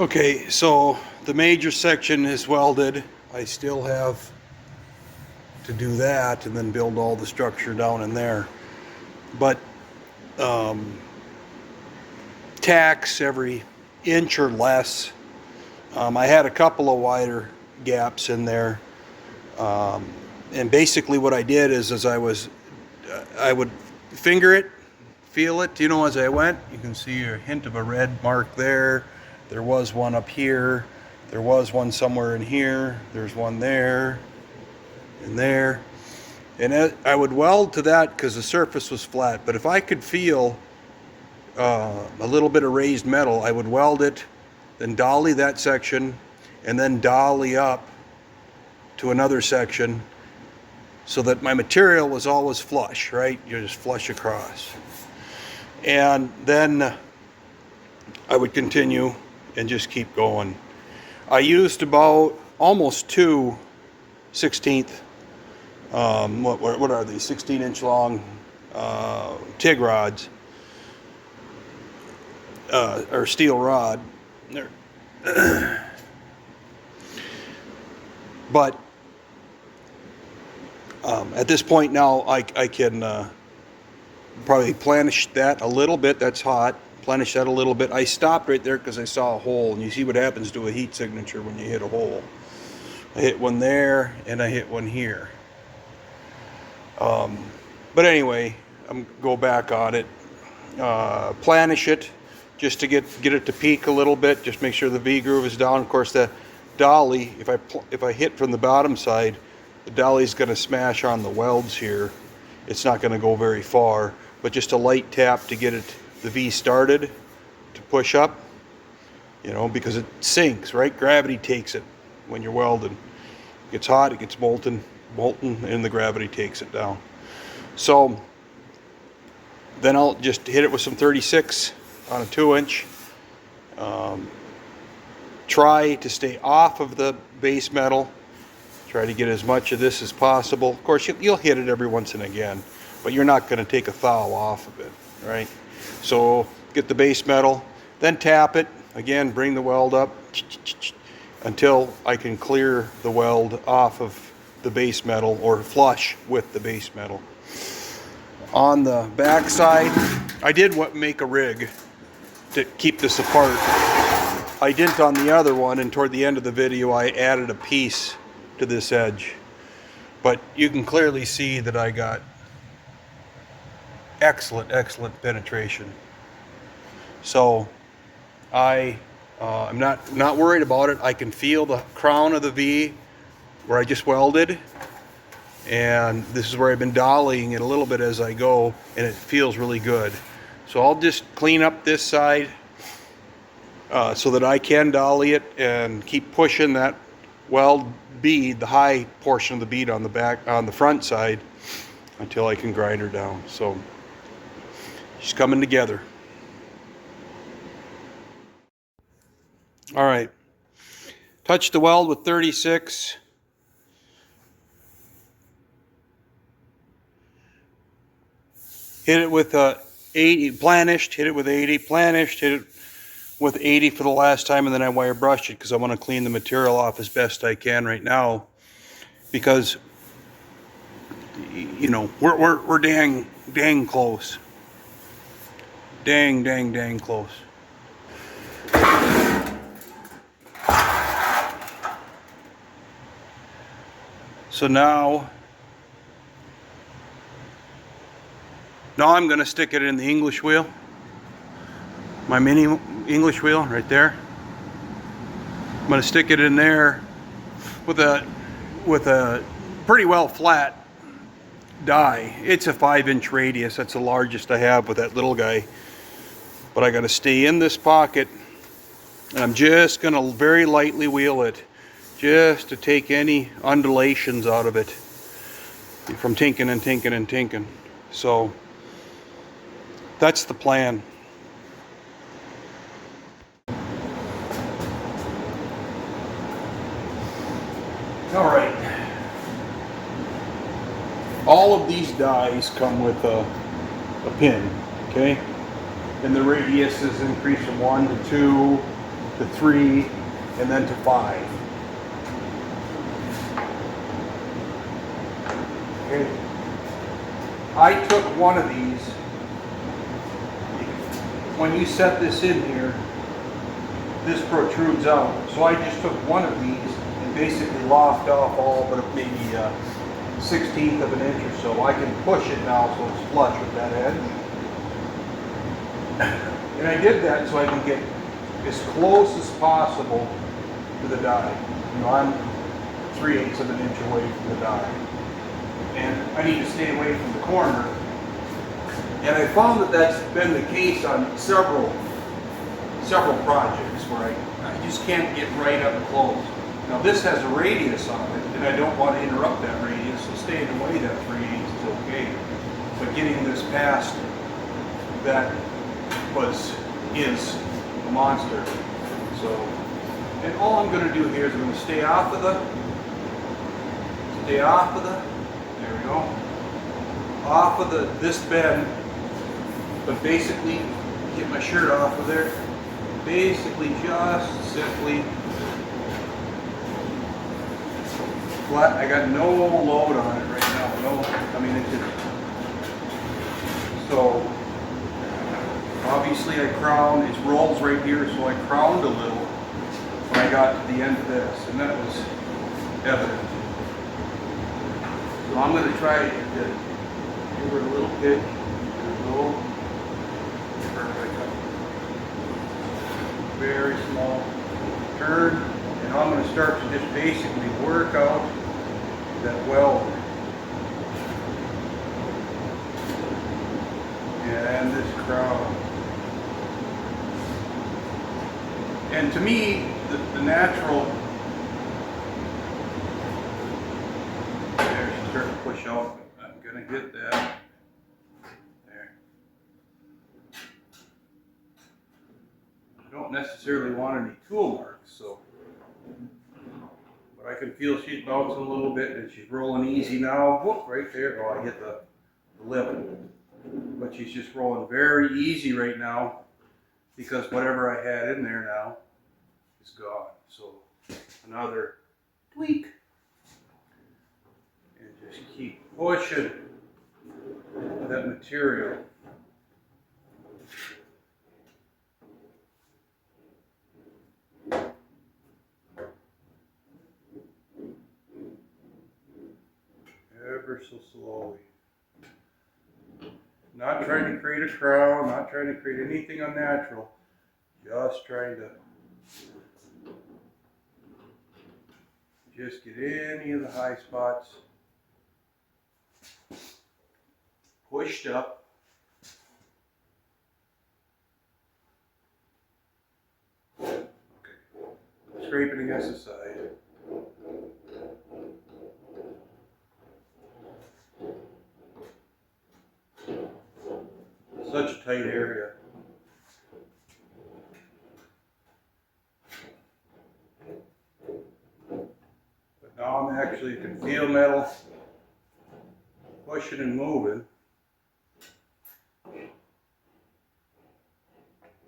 Okay, so the major section is welded. I still have to do that and then build all the structure down in there. But tacks every inch or less. I had a couple of wider gaps in there. And basically what I did is I would finger it, feel it, as I went. You can see a hint of a red mark there. There was one up here. There was one somewhere in here. There's one there and there. And I would weld to that because the surface was flat. But if I could feel a little bit of raised metal, I would weld it, then dolly that section, and then dolly up to another section so that my material was always flush, right? You just flush across. And then I would continue and just keep going. I used about almost 2 16th, what are these, 16-inch long TIG rods, or steel rod. But at this point now I can probably planish that a little bit. That's hot. Planish that a little bit. I stopped right there because I saw a hole, and you see what happens to a heat signature when you hit a hole. I hit one there and I hit one here. But anyway, I'm go back on it, planish it just to get it to peak a little bit. Just make sure the V groove is down. Of course, the dolly, if I hit from the bottom side, the dolly's going to smash on the welds here. It's not going to go very far, but just a light tap to get the V started to push up, because it sinks, right? Gravity takes it when you're welding. It gets hot, it gets molten, and the gravity takes it down. So then I'll just hit it with some 36 on a 2-inch. Try to stay off of the base metal. Try to get as much of this as possible. Of course, you'll hit it every once and again, but you're not going to take a thou off of it, right? So get the base metal, then tap it. Again, bring the weld up until I can clear the weld off of the base metal or flush with the base metal. On the back side, I did make a rig to keep this apart. I didn't on the other one, and toward the end of the video I added a piece to this edge. But you can clearly see that I got excellent penetration. So I'm not worried about it. I can feel the crown of the V where I just welded, and this is where I've been dollying it a little bit as I go, and it feels really good. So I'll just clean up this side so that I can dolly it and keep pushing that weld bead, the high portion of the bead on the front side, until I can grind her down. So she's coming together. All right, touch the weld with 36. Hit it with 80, planished, hit it with 80, planished, hit it with 80 for the last time, and then I wire brushed it because I want to clean the material off as best I can right now, because we're dang close. Dang close. So now I'm going to stick it in the English wheel, my mini English wheel right there. I'm going to stick it in there with a pretty well flat die. It's a 5-inch radius. That's the largest I have with that little guy. But I got to stay in this pocket, and I'm just going to very lightly wheel it, just to take any undulations out of it from tinking and tinking and tinking. So that's the plan. All right. All of these dies come with a pin, okay? And the radius is increased from 1 to 2 to 3, and then to 5. Okay. I took one of these. When you set this in here, this protrudes out. So I just took one of these and basically lopped off all but maybe 1/16 of an inch or so. I can push it now so it's flush with that edge. And I did that so I can get as close as possible to the die. You know, I'm 3/8 of an inch away from the die. And I need to stay away from the corner. And I found that that's been the case on several projects where I just can't get right up close. Now this has a radius on it, and I don't want to interrupt that radius, so staying away that 3/8 is okay. But getting this past that is a monster. So, and all I'm going to do here is I'm going to stay off of the, there we go, off of this bend, but basically get my shirt off of there. Basically just simply flat. I got no load on it right now. No, I mean it just, so obviously I crown, it rolls right here, so I crowned a little when I got to the end of this, and that was evident. So I'm going to try to give it a little pitch, very small turn, and I'm going to start to just basically work out that weld. And this crown. And to me, the natural, there, she's starting to push out. I'm going to get that. There. I don't necessarily want any tool marks, so, but I can feel she's bouncing a little bit and she's rolling easy now. Whoop, right there. Oh, I hit the lip. But she's just rolling very easy right now because whatever I had in there now is gone. So another tweak, and just keep pushing that material. Ever so slowly. Not trying to create a crown, not trying to create anything unnatural, just trying to just get any of the high spots pushed up. Okay. Scraping against the side. Such a tight area. But now I'm actually can feel metal pushing and moving.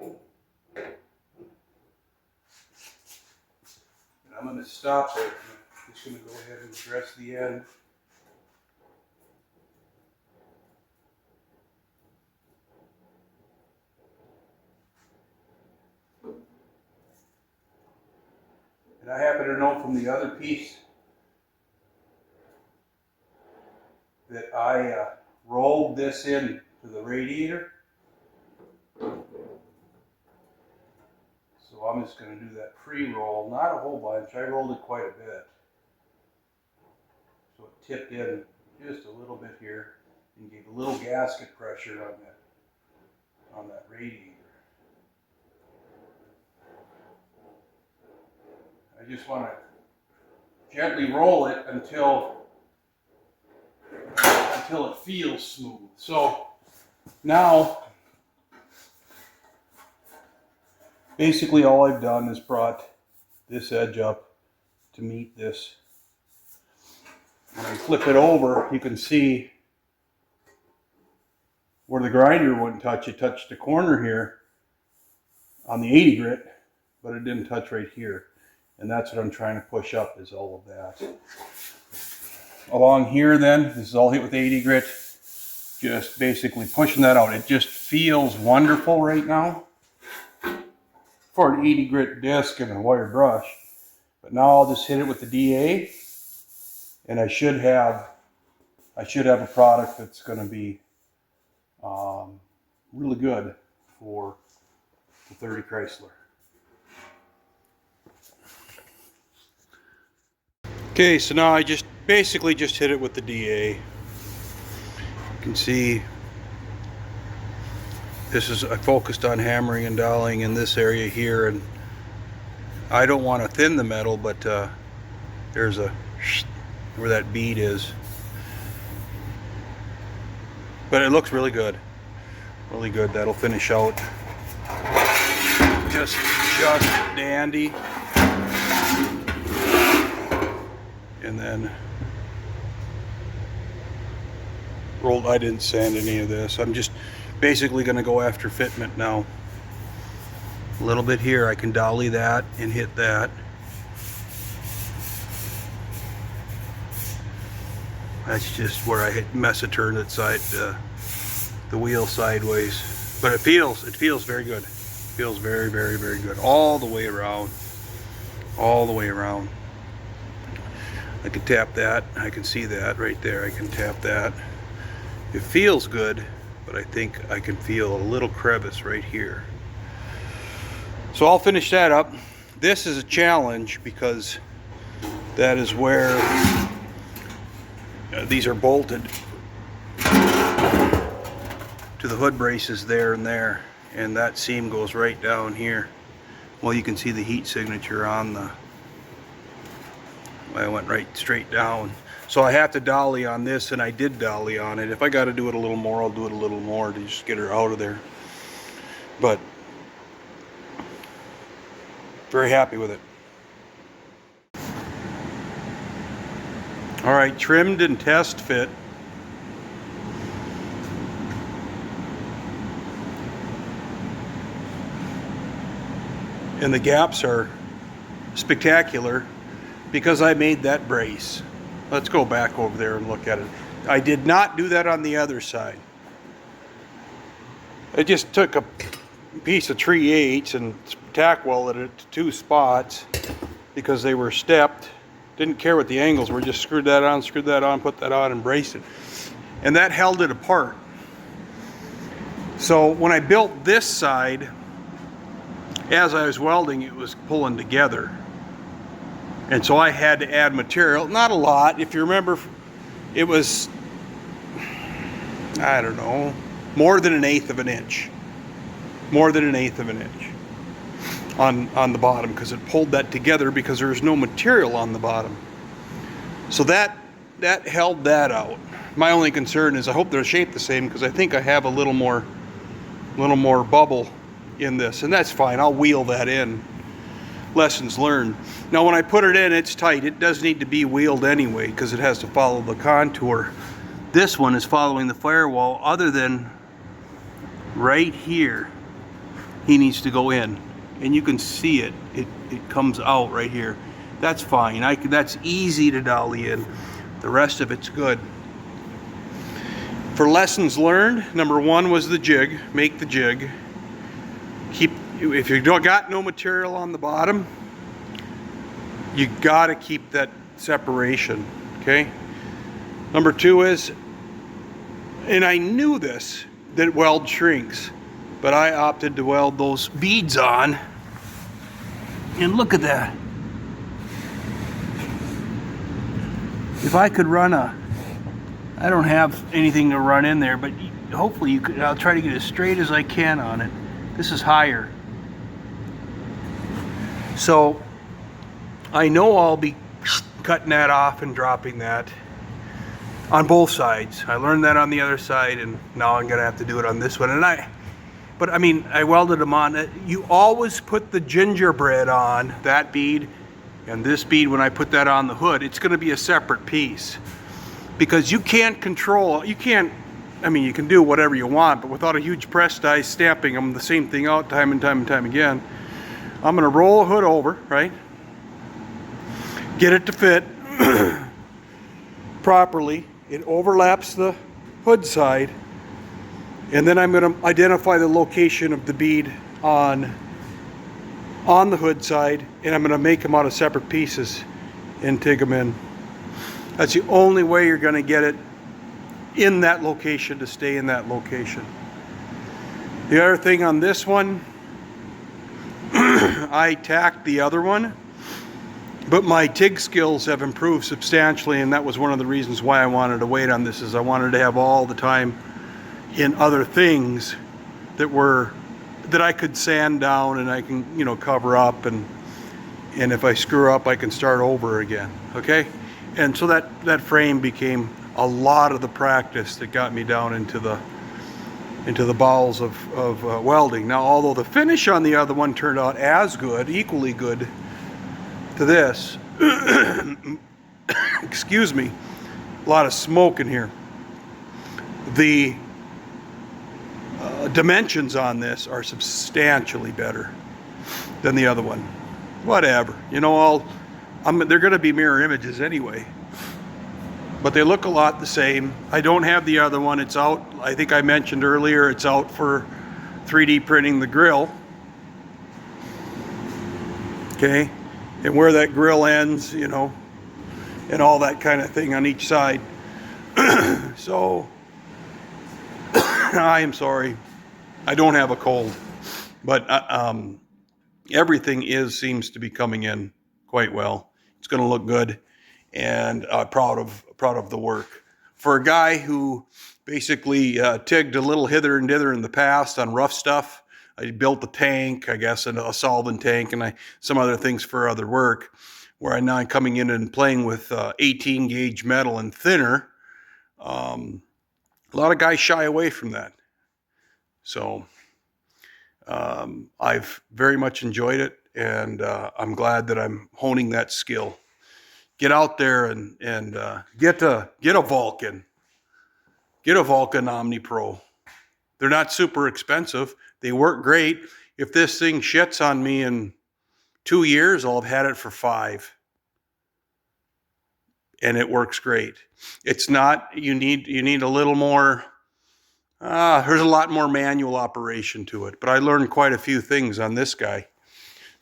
And I'm going to stop there. I'm just going to go ahead and dress the end. And I happen to know from the other piece that I rolled this in to the radiator. So I'm just going to do that pre-roll, not a whole bunch. I rolled it quite a bit. So it tipped in just a little bit here and gave a little gasket pressure on that radiator. I just want to gently roll it until it feels smooth. So now, basically all I've done is brought this edge up to meet this. When I flip it over, you can see where the grinder wouldn't touch. It touched the corner here on the 80 grit. but it didn't touch right here. And that's what I'm trying to push up, is all of that. Along here then, this is all hit with 80 grit. Just basically pushing that out. It just feels wonderful right now for an 80 grit disc and a wire brush. But now I'll just hit it with the DA, and I should have a product that's going to be really good for the 30 Chrysler. Okay, so now I just basically just hit it with the DA. You can see I focused on hammering and doweling in this area here, and I don't want to thin the metal, but there's where that bead is. But it looks really good. Really good. That'll finish out just dandy. And then I didn't sand any of this. I'm just basically going to go after fitment now. A little bit here, I can dolly that and hit that. That's just where I mess a turn that side, the wheel sideways. But it feels very good. It feels very, very, very good all the way around. All the way around. I can tap that. I can see that right there. I can tap that. It feels good, but I think I can feel a little crevice right here. So I'll finish that up. This is a challenge because that is where these are bolted to the hood braces there and there, and that seam goes right down here. Well, you can see the heat signature on the, I went right straight down. So I have to dolly on this, and I did dolly on it. If I got to do it a little more, I'll do it a little more to just get her out of there. But very happy with it. All right, trimmed and test fit. And the gaps are spectacular because I made that brace. Let's go back over there and look at it. I did not do that on the other side. I just took a piece of 3/8 and tack welded it to 2 spots because they were stepped. Didn't care what the angles were, just screwed that on, put that on, and braced it. And that held it apart. So when I built this side, as I was welding, it was pulling together. And so I had to add material, not a lot. If you remember, it was, I don't know, more than 1/8 of an inch. More than 1/8 of an inch on the bottom, because it pulled that together because there was no material on the bottom. So that held that out. My only concern is I hope they're shaped the same, because I think I have a little more bubble in this, and that's fine. I'll wheel that in. Lessons learned. Now when I put it in, it's tight. It does need to be wheeled anyway because it has to follow the contour. This one is following the firewall, other than right here. He needs to go in, and you can see it. It comes out right here. That's fine. That's easy to dolly in. The rest of it's good. For lessons learned, number 1 was the jig. Make the jig. If you got no material on the bottom, you got to keep that separation. Okay. Number 2 is, and I knew this, that weld shrinks, but I opted to weld those beads on. And look at that. If I could run I don't have anything to run in there, but hopefully you could. I'll try to get as straight as I can on it. This is higher. So I know I'll be cutting that off and dropping that on both sides. I learned that on the other side, and now I'm gonna have to do it on this one. But I mean, I welded them on. You always put the gingerbread on, that bead, and this bead, when I put that on the hood, it's gonna be a separate piece. Because you can't control, you can do whatever you want, but without a huge press die stamping them the same thing out time and time and time again, I'm going to roll the hood over, right? Get it to fit properly. It overlaps the hood side. And then I'm going to identify the location of the bead on the hood side, and I'm going to make them out of separate pieces and take them in. That's the only way you're going to get it in that location to stay in that location. The other thing on this one, I tacked the other one, but my TIG skills have improved substantially, and that was one of the reasons why I wanted to wait on this, is I wanted to have all the time in other things that I could sand down and I can, you know, cover up, and if I screw up I can start over again. Okay? And so that frame became a lot of the practice that got me down into the bowels of welding. Now, although the finish on the other one turned out as good, equally good to this, excuse me, a lot of smoke in here. The dimensions on this are substantially better than the other one. Whatever, you know, they're going to be mirror images anyway, but they look a lot the same. I don't have the other one. It's out, I think I mentioned earlier, it's out for 3D printing the grill. Okay, and where that grill ends, you know, and all that kind of thing on each side. So I am sorry, I don't have a cold, but everything seems to be coming in quite well. It's going to look good, and proud of the work. For a guy who basically tigged a little hither and dither in the past on rough stuff, I built the tank, I guess, a solvent tank, and some other things for other work, where I'm coming in and playing with 18 gauge metal and thinner. A lot of guys shy away from that. So I've very much enjoyed it, and I'm glad that I'm honing that skill. Get out there and get a Vulcan. Get a Vulcan Omni Pro. They're not super expensive. They work great. If this thing shits on me in 2 years, I'll have had it for 5. And it works great. It's not, you need a little more, there's a lot more manual operation to it, but I learned quite a few things on this guy.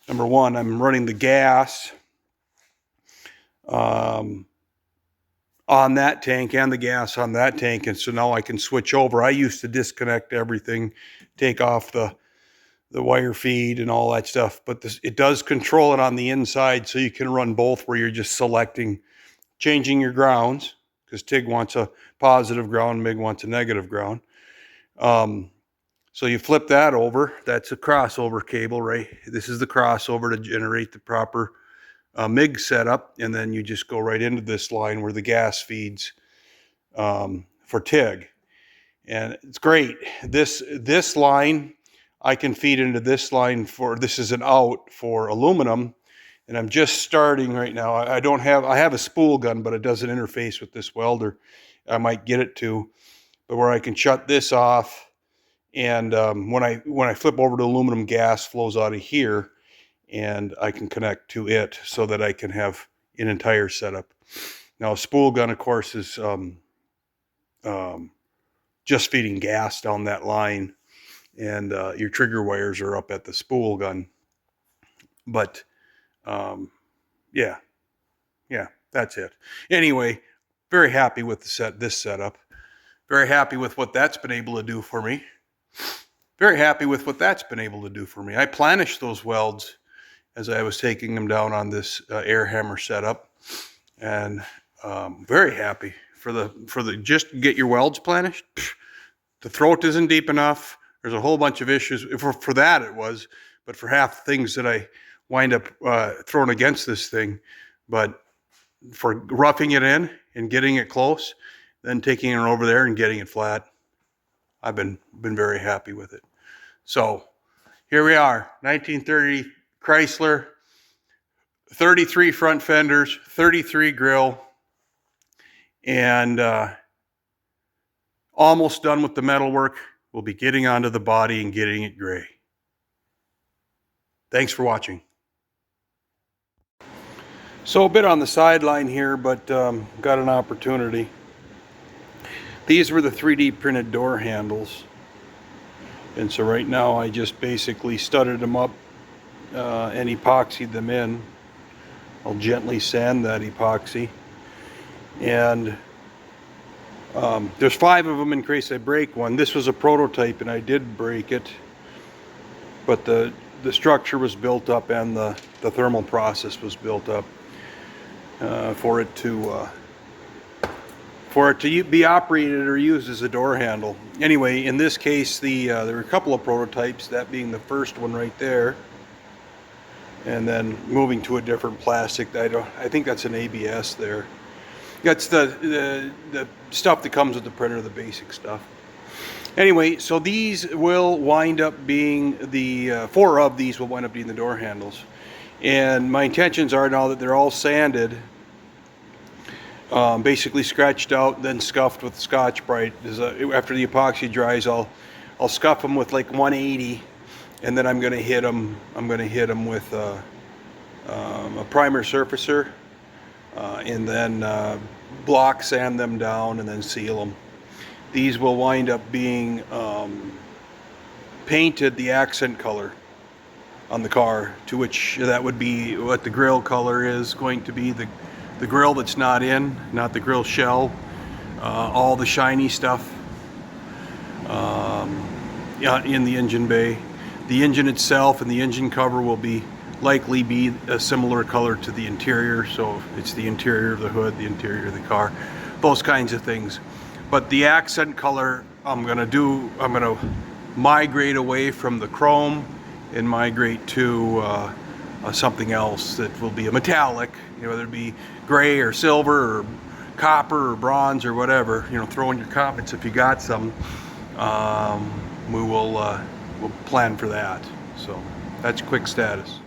Number one, I'm running the gas on that tank and the gas on that tank, and so now I can switch over. I used to disconnect everything, take off the wire feed and all that stuff, but it does control it on the inside, so you can run both, where you're just changing your grounds, because TIG wants a positive ground, MIG wants a negative ground. So you flip that over. That's a crossover cable, right? This is the crossover to generate the proper MIG setup, and then you just go right into this line where the gas feeds for TIG, and it's great. This line I can feed into this line this is an out for aluminum. And I'm just starting right now. I have a spool gun, but it doesn't interface with this welder. I might get it to, but where I can shut this off, and when I flip over to aluminum, gas flows out of here, and I can connect to it so that I can have an entire setup. Now, a spool gun, of course, is just feeding gas down that line, and your trigger wires are up at the spool gun. But yeah, that's it. Anyway, very happy with this setup. Very happy with what that's been able to do for me. Very happy with what that's been able to do for me. I planished those welds as I was taking them down on this air hammer setup, and very happy for the just get your welds planished. The throat isn't deep enough. There's a whole bunch of issues. For that it was, but for half the things that I wind up throwing against this thing, but for roughing it in and getting it close, then taking it over there and getting it flat, I've been very happy with it. So here we are, 1930 Chrysler, 33 front fenders, 33 grill, and almost done with the metal work. We'll be getting onto the body and getting it gray. Thanks for watching. So a bit on the sideline here, but got an opportunity. These were the 3D printed door handles. And so right now I just basically studded them up and epoxied them in. I'll gently sand that epoxy. And there's 5 of them in case I break one. This was a prototype and I did break it. But the structure was built up and the thermal process was built up for it to be operated or used as a door handle. Anyway, in this case, there were a couple of prototypes, that being the first one right there, and then moving to a different plastic. I think that's an ABS there. That's the stuff that comes with the printer, the basic stuff. Anyway, so these will wind up being 4 of these will wind up being the door handles. And my intentions are, now that they're all sanded, basically scratched out, then scuffed with Scotch-Brite. After the epoxy dries, I'll scuff them with like 180, and then I'm going to hit them. I'm going to hit them with a primer surfacer, and then block sand them down, and then seal them. These will wind up being painted the accent color on the car, to which that would be what the grill color is going to be. The grill that's not the grill shell, all the shiny stuff in the engine bay. The engine itself and the engine cover will likely be a similar color to the interior, so it's the interior of the hood, the interior of the car, those kinds of things. But the accent color I'm gonna migrate away from the chrome and migrate to something else that will be a metallic, whether it be gray or silver or copper or bronze or whatever. Throw in your comments if you got some. We'll plan for that. So that's quick status.